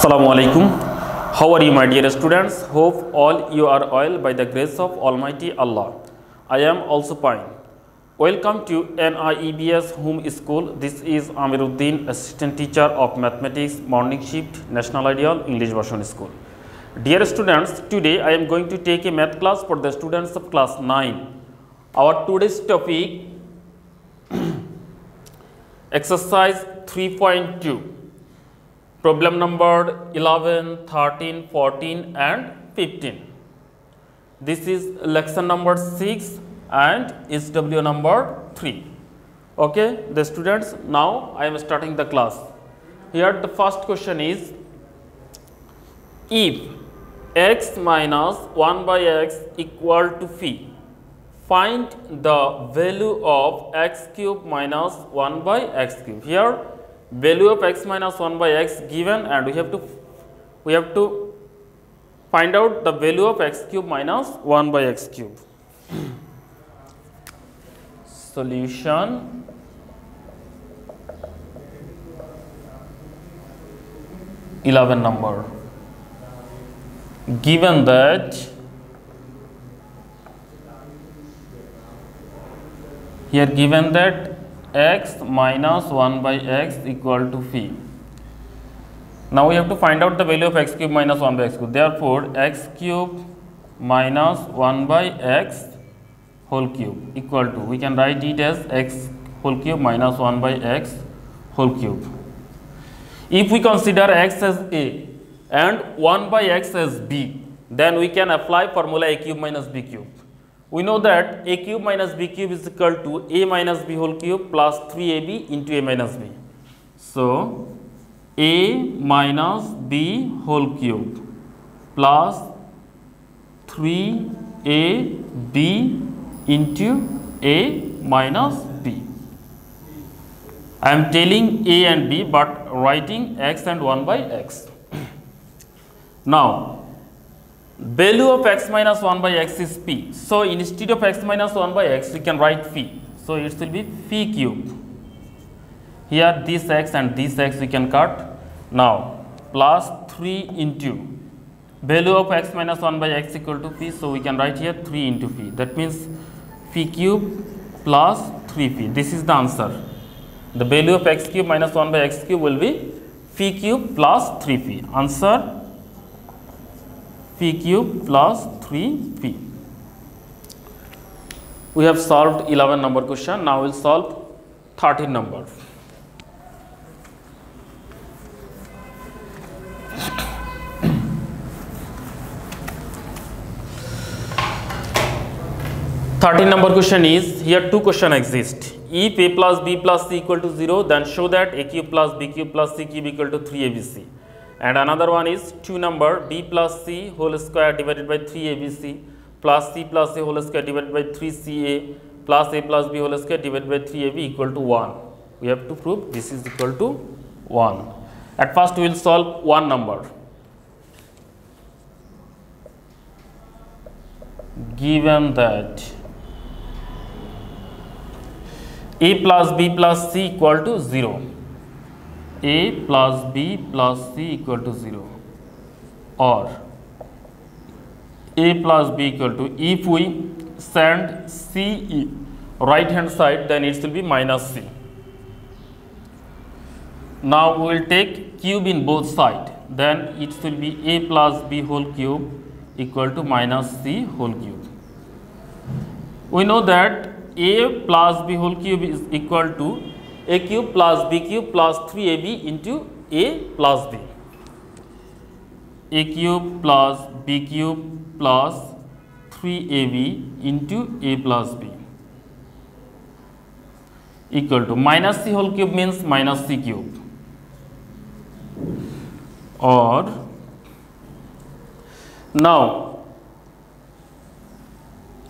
Assalamu alaikum. How are you, my dear students? Hope all you are well by the grace of Almighty Allah. I am also fine. Welcome to NIEBS Home School. This is Amiruddin, Assistant Teacher of Mathematics, Morning Shift, National Ideal English Version School. Dear students, today I am going to take a math class for the students of class 9. Our today's topic, exercise 3.2. Problem number 11, 13, 14 and 15. This is lesson number 6 and SW number 3. Okay, the students, now I am starting the class. Here the first question is, if x minus 1 by x equal to phi, find the value of x cube minus 1 by x cube. Here value of x minus 1 by x given, and we have to find out the value of x cube minus 1 by x cube. Solution. Number. Given that here given that x minus 1 by x equal to phi. Now we have to find out the value of x cube minus 1 by x cube. Therefore, x cube minus 1 by x whole cube equal to, we can write it as x whole cube minus 1 by x whole cube. If we consider x as a and 1 by x as b, then we can apply formula a cube minus b cube. We know that a cube minus b cube is equal to a minus b whole cube plus 3ab into a minus b. So, a minus b whole cube plus 3ab into a minus b. I am telling a and b but writing x and 1 by x. Now, value of x minus 1 by x is p. So, instead of x minus 1 by x, we can write phi. So, it will be phi cube. Here this x and this x we can cut. Now, plus 3 into value of x minus 1 by x equal to phi. So, we can write here 3 into phi. That means phi cube plus 3 phi. This is the answer. The value of x cube minus 1 by x cube will be phi cube plus 3 phi. Answer phi cube plus 3 phi. We have solved 11 number question. Now we will solve 13 number. Number question is, here two questions exist. If a plus b plus c equal to 0, then show that a cube plus b cube plus c cube equal to 3abc. And another one is two number b plus c whole square divided by 3abc plus c plus a whole square divided by 3ca plus a plus b whole square divided by 3ab equal to 1. We have to prove this is equal to 1. At first we will solve one number. Given that a plus b plus c equal to 0. A plus b plus c equal to 0, or a plus b equal to, if we send c right hand side, then it will be minus c. Now we will take cube in both sides, then it will be a plus b whole cube equal to minus c whole cube. We know that a plus b whole cube is equal to a cube plus b cube plus 3ab into a plus b. A cube plus b cube plus 3ab into a plus b equal to minus c whole cube means minus c cube, or now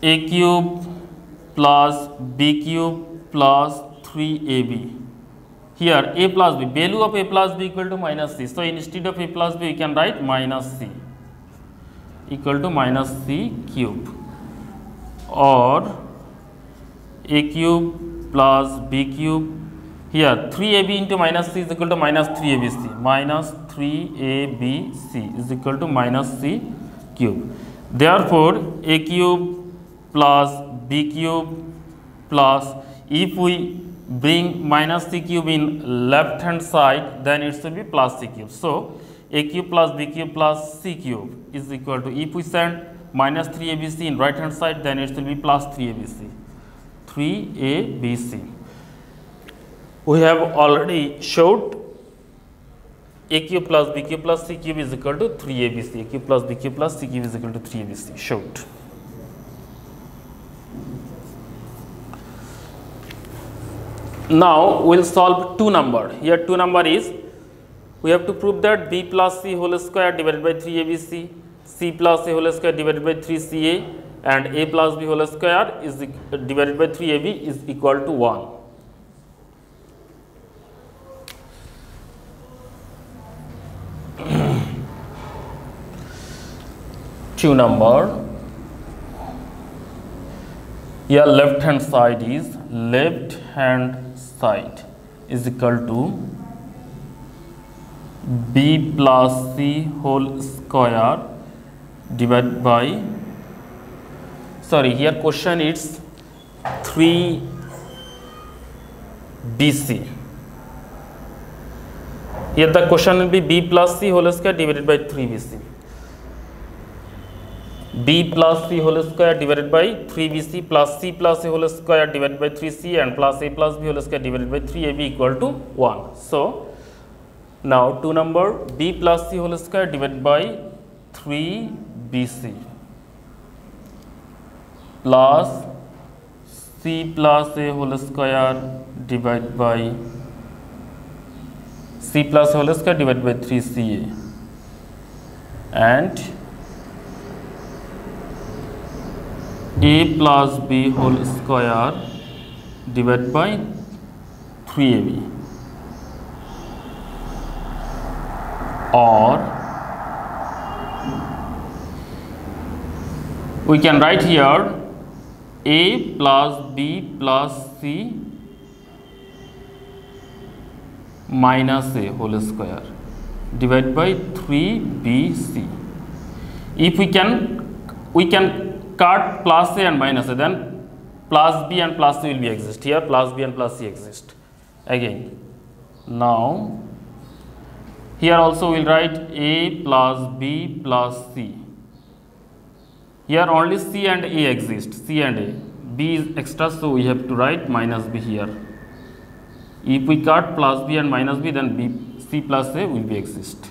a cube plus b cube plus 3ab. Here a plus b, value of a plus b equal to minus c. So, instead of a plus b we can write minus c equal to minus c cube, or a cube plus b cube Here 3ab into minus c is equal to minus 3abc, minus 3abc is equal to minus c cube. Therefore, a cube plus b cube plus, if we bring minus c cube in left hand side, then it will be plus c cube. So, a cube plus b cube plus c cube is equal to, if we send minus 3abc in right hand side, then it will be plus 3abc. 3abc. We have already showed a cube plus b cube plus c cube is equal to 3abc. A cube plus b cube plus c cube is equal to 3abc. Showed. Now we will solve two number. Here two number is, we have to prove that b plus c whole square divided by 3abc, c plus a whole square divided by 3ca, and a plus b whole square is divided by 3ab is equal to 1. Two number. Here left hand side is equal to b plus c whole square divided by, sorry, here question is 3bc. Here the question will be b plus c whole square divided by 3bc. b plus c whole square divided by 3bc plus c plus a whole square divided by 3c and plus a plus b whole square divided by 3ab equal to 1. So, now two number, b plus c whole square divided by 3bc plus c plus a whole square divided by c plus a whole square divided by 3ca and a plus b whole square divided by 3ab, or we can write here a plus b plus c minus a whole square divided by 3bc. If we can cut plus a and minus a, then plus b and plus c will be exist. Here plus b and plus c exist again. Now here also we will write a plus b plus c. Here only c and a exist, c and a. B is extra, so we have to write minus b here. If we cut plus b and minus b, then b, c plus a will be exist.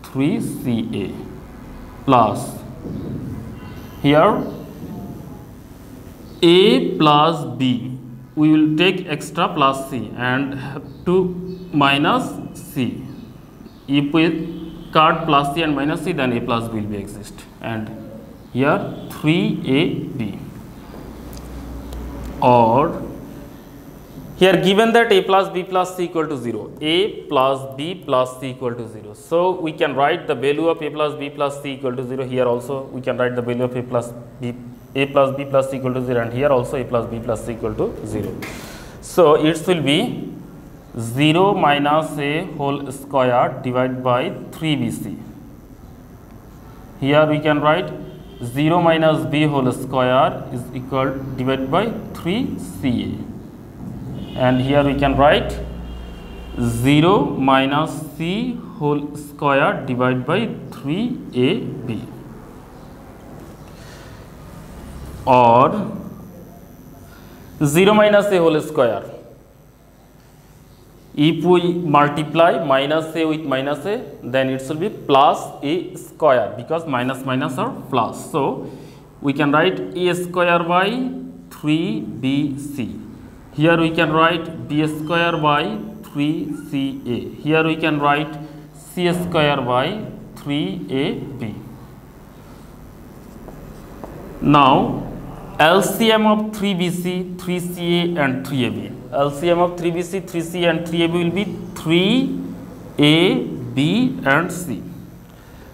3ca plus, here a plus b, we will take extra plus c and have to minus c. If we cut plus c and minus c, then a plus b will be exist, and here 3ab, or here given that a plus b plus c equal to 0, a plus b plus c equal to 0. So we can write the value of a plus b plus c equal to 0. Here also we can write the value of a plus b plus c equal to 0, and here also a plus b plus c equal to 0. So it will be 0 minus a whole square divided by 3bc. Here we can write 0 minus b whole square is equal divided by 3ca. And here we can write 0 minus c whole square divided by 3ab, or 0 minus a whole square. If we multiply minus a with minus a, then it will be plus a square, because minus minus are plus. So we can write a square by 3bc. Here we can write b square by 3ca. Here we can write c square by 3ab. Now LCM of 3bc, 3ca and 3ab. LCM of 3bc, 3ca and 3ab will be 3a, b and c.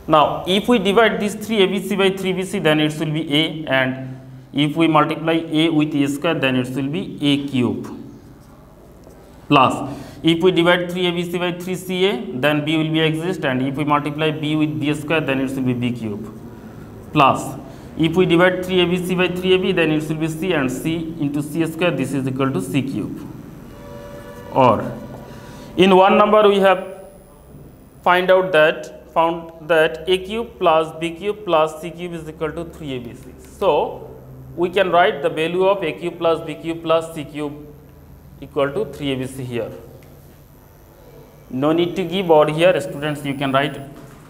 Now if we divide this 3abc by 3bc, then it will be a, and if we multiply a with a square, then it will be a cube, plus If we divide 3abc by 3ca, then b will be exist, and if we multiply b with b square, then it will be b cube. Plus, if we divide 3abc by 3ab, then it will be c, and c into c square, this is equal to c cube. Or in one number we have found that a cube plus b cube plus c cube is equal to 3abc. So we can write the value of a cube plus b cube plus c cube equal to 3abc here. No need to give, or here students you can write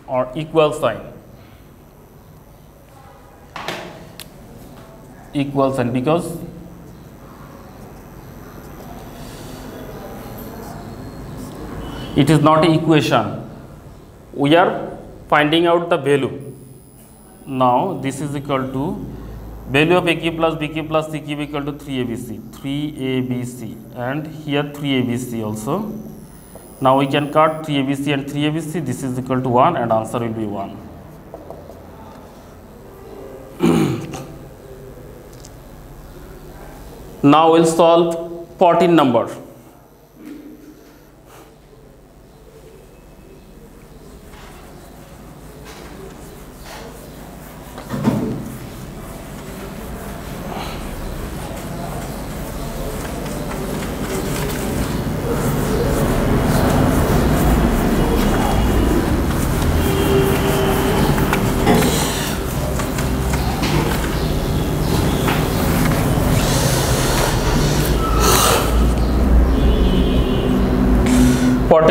or equal sign. Equal sign, because it is not an equation. We are finding out the value. Now this is equal to value of a cube plus b cube plus c cube equal to 3abc, and here 3abc also. Now we can cut 3abc and 3abc, this is equal to 1, and answer will be 1. Now we'll solve 14 number.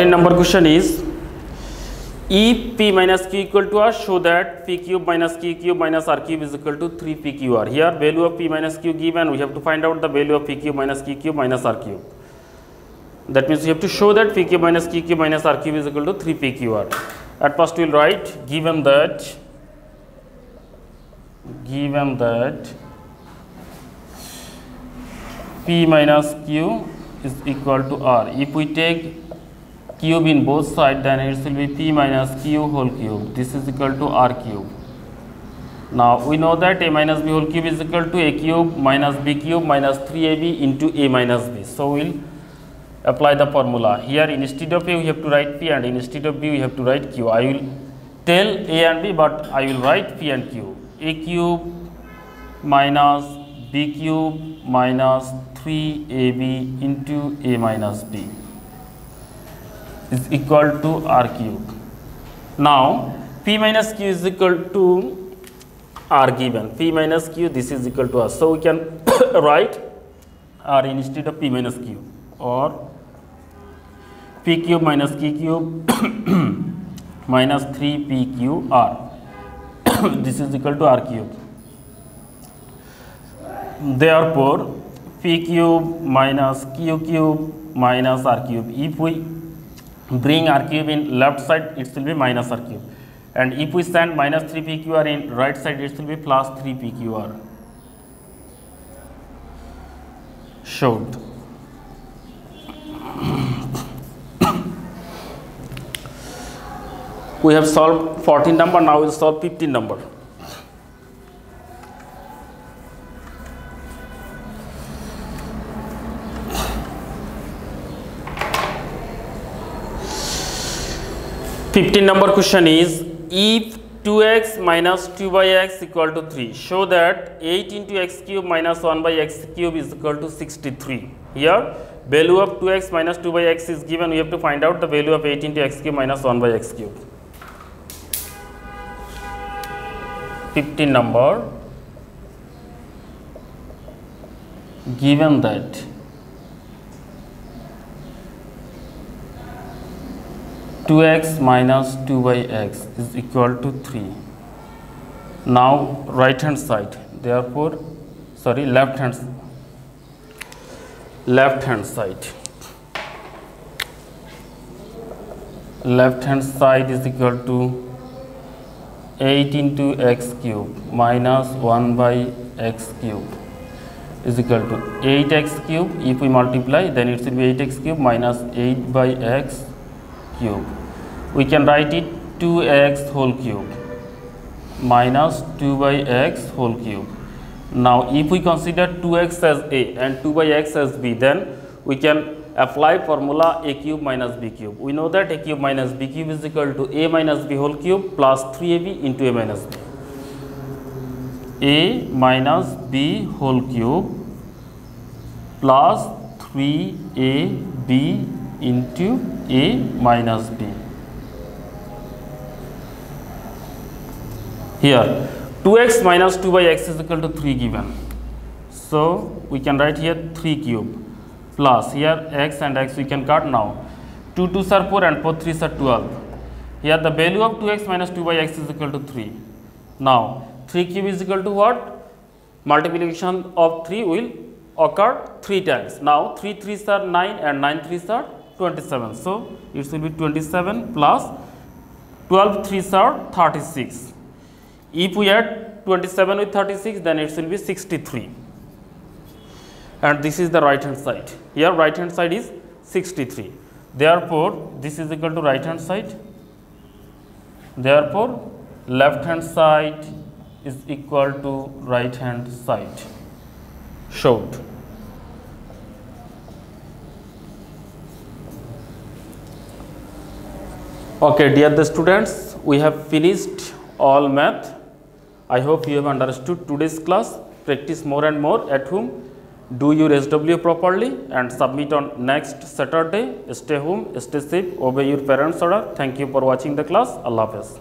Number question is, if p minus q equal to r, show that p cube minus q cube minus r cube is equal to 3 p q r. Here value of p minus q given, we have to find out the value of p cube minus q cube minus r cube. That means we have to show that p cube minus q cube minus r cube is equal to 3 p q r. At first we will write, given that p minus q is equal to r. If we take cube in both sides, then it will be p minus q whole cube. This is equal to r cube. Now we know that a minus b whole cube is equal to a cube minus b cube minus 3ab into a minus b. So we'll apply the formula. Here instead of a we have to write p, and instead of b we have to write q. I will tell a and b, but I will write p and q. A cube minus b cube minus 3ab into a minus b is equal to r cube. Now p minus q is equal to r given. P minus q, this is equal to r. So we can write r instead of p minus q, or p cube minus q cube minus 3pqr. This is equal to r cube. Therefore p cube minus q cube minus r cube. If we bring r cube in left side, it will be minus r cube, and if we send minus 3pqr in right side, it will be plus 3pqr. Showed. We have solved 14 number. Now we will solve 15 number. Number question is, if 2x minus 2 by x equal to 3, show that 8 into x cube minus 1 by x cube is equal to 63. Here value of 2x minus 2 by x is given. We have to find out the value of 8 into x cube minus 1 by x cube. 15 number, given that two x minus 2 by x is equal to 3. Now right hand side, therefore left hand side. Left hand side is equal to 8 into x cube minus 1 by x cube is equal to 8x cube. If we multiply, then it will be 8x cube minus 8 by x cube. We can write it 2x whole cube minus 2 by x whole cube. Now if we consider 2x as a and 2 by x as b, then we can apply formula a cube minus b cube. We know that a cube minus b cube is equal to a minus b whole cube plus 3ab into a minus b. A minus b whole cube plus 3ab into a minus b. Here 2x minus 2 by x is equal to 3 given. So we can write here 3 cube plus here x and x we can cut now. 2 2s are 4 and 4 3s are 12. Here the value of 2x minus 2 by x is equal to 3. Now 3 cube is equal to what? Multiplication of 3 will occur 3 times. Now 3 3s are 9 and 9 3s are 27. So it will be 27 plus 12 3s are 36. If we add 27 with 36, then it will be 63. And this is the right hand side. Here right hand side is 63. Therefore, this is equal to right hand side. Therefore, left hand side is equal to right hand side. Showed. Okay, dear the students, we have finished all math. I hope you have understood today's class. Practice more and more at home. Do your SW properly and submit on next Saturday. Stay home, stay safe, obey your parents' order. Thank you for watching the class. Allah Hafiz.